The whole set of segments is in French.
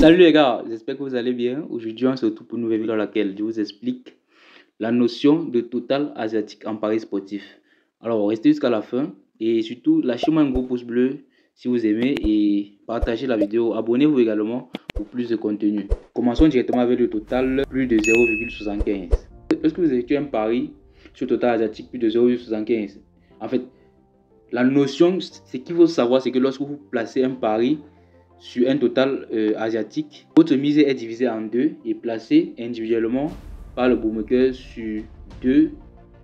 Salut les gars, j'espère que vous allez bien. Aujourd'hui, on se retrouve pour une nouvelle vidéo dans laquelle je vous explique la notion de total asiatique en paris sportif. Alors, restez jusqu'à la fin et surtout, lâchez-moi un gros pouce bleu si vous aimez et partagez la vidéo. Abonnez-vous également pour plus de contenu. Commençons directement avec le total plus de 0,75. Est-ce que vous effectuez un pari sur le total asiatique plus de 0,75? En fait, la notion, ce qu'il faut savoir, c'est que lorsque vous placez un pari sur un total asiatique, votre mise est divisée en deux et placée individuellement par le bookmaker sur deux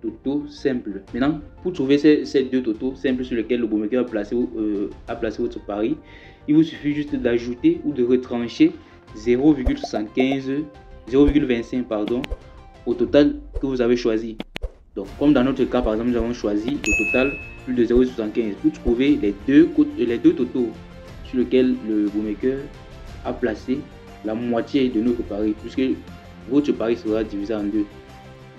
totaux simples. Maintenant, pour trouver ces deux totaux simples sur lesquels le bookmaker a placé votre pari, il vous suffit juste d'ajouter ou de retrancher 0,25 au total que vous avez choisi. Donc, comme dans notre cas, par exemple, nous avons choisi le total plus de 0,75 pour trouver les deux totaux sur lesquels le bookmaker a placé la moitié de notre pari, puisque votre pari sera divisé en deux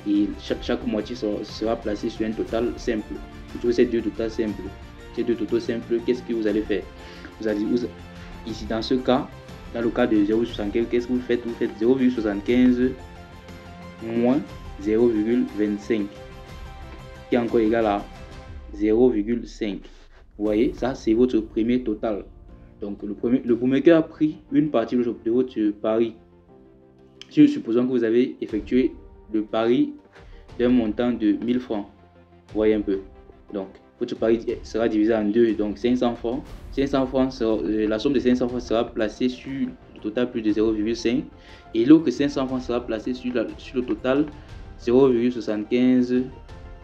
et chaque moitié sera placée sur un total simple. Pour trouver ces deux totaux simples, qu'est-ce que vous allez faire? Ici, dans ce cas, dans le cas de 0,75, qu'est-ce que vous faites? Vous faites 0,75 moins 0,25 qui est encore égal à 0,5. Vous voyez, ça c'est votre premier total. Donc le bookmaker a pris une partie de votre pari. Si nous supposons que vous avez effectué le pari d'un montant de 1000 francs, vous voyez un peu. Donc votre pari sera divisé en deux, donc 500 francs. 500 francs la somme de 500 francs sera placée sur le total plus de 0,5 et l'autre 500 francs sera placée sur le total 0,75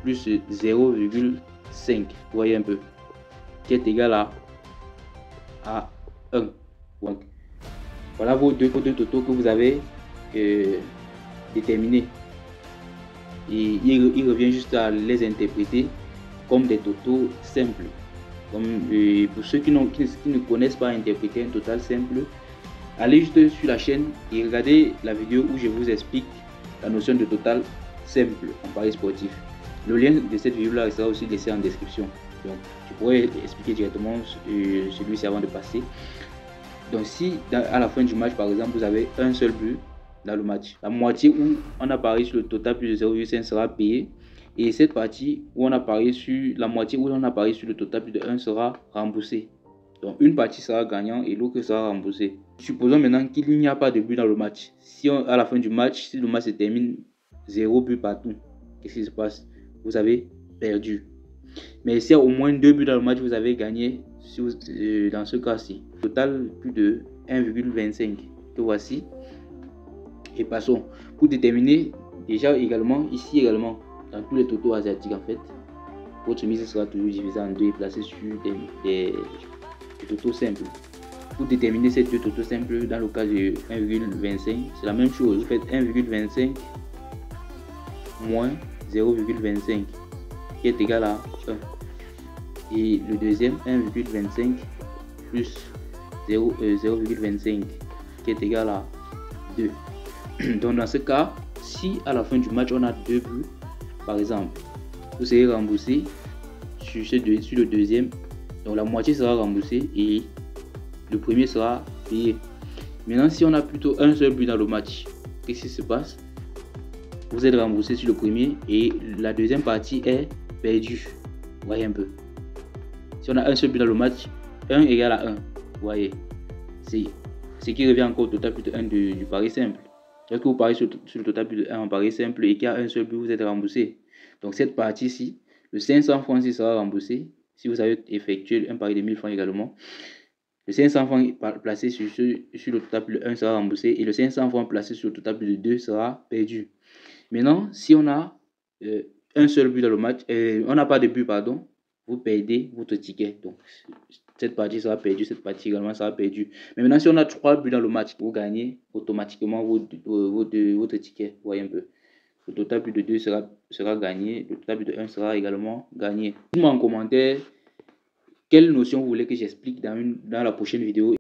plus 0,5. Vous voyez un peu, qui est égal à 1. Donc, voilà vos deux totaux que vous avez déterminés. Et il revient juste à les interpréter comme des totaux simples. Pour ceux qui ne connaissent pas interpréter un total simple, allez juste sur la chaîne et regardez la vidéo où je vous explique la notion de total simple en paris sportif. Le lien de cette vidéo là sera aussi laissé en description. Donc, je pourrais expliquer directement celui-ci avant de passer. Donc, si à la fin du match, par exemple, vous avez un seul but dans le match, la moitié où on a parié sur le total plus de 0,5 sera payée. Et cette partie où on a parié sur la moitié où on a parié sur le total plus de 1 sera remboursée. Donc, une partie sera gagnant et l'autre sera remboursée. Supposons maintenant qu'il n'y a pas de but dans le match. Si à la fin du match, si le match se termine 0 but partout, qu'est-ce qui se passe? Vous avez perdu. Mais s'il y a au moins 2 buts dans le match, vous avez gagné dans ce cas-ci. Total plus de 1,25 que voici. Et passons. Pour déterminer déjà également, ici également, dans tous les totaux asiatiques en fait, votre mise sera toujours divisée en deux et placée sur des totaux simples. Pour déterminer ces deux totaux simples, dans le cas de 1,25, c'est la même chose. Vous faites 1,25 moins 0,25 qui est égal à 1. Et le deuxième 1,25 plus 0,25 qui est égal à 2. Donc dans ce cas, si à la fin du match on a 2 buts, par exemple, vous serez remboursé sur le deuxième. Donc la moitié sera remboursée et le premier sera payé. Maintenant, si on a plutôt un seul but dans le match, qu'est-ce qui se passe? Vous êtes remboursé sur le premier et la deuxième partie est perdue. Vous voyez un peu. Si on a un seul but dans le match, 1 égale à 1. Vous voyez. C'est ce qui revient encore au total plus de 1 du pari simple. Lorsque vous pariez sur le total plus de 1 en pari simple et qu'il y a un seul but, vous êtes remboursé. Donc cette partie-ci, le 500 francs sera remboursé. Si vous avez effectué un pari de 1000 francs également, le 500 francs placé sur le total plus de 1 sera remboursé et le 500 francs placé sur le total plus de 2 sera perdu. Maintenant, si on a un seul but dans le match, on n'a pas de but, pardon, vous perdez votre ticket. Donc, cette partie sera perdue, cette partie également sera perdue. Mais maintenant, si on a 3 buts dans le match, vous gagnez automatiquement votre ticket. Vous voyez un peu. Le total plus de 2 sera gagné, le total plus de 1 sera également gagné. Dites-moi en commentaire quelle notion vous voulez que j'explique dans la prochaine vidéo.